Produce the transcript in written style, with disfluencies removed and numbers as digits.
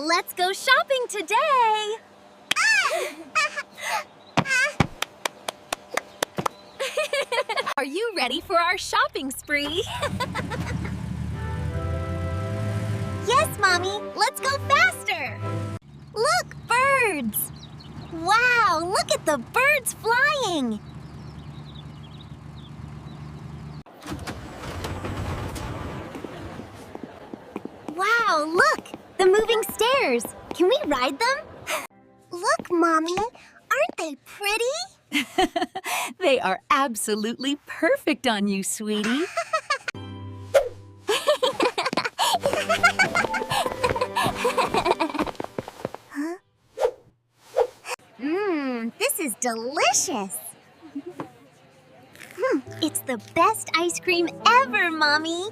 Let's go shopping today! Are you ready for our shopping spree? Yes, Mommy! Let's go faster! Look, birds! Wow, look at the birds flying! Wow, look! The moving stairs! Can we ride them? Look, Mommy! Aren't they pretty? They are absolutely perfect on you, sweetie. This is delicious! It's the best ice cream ever, Mommy!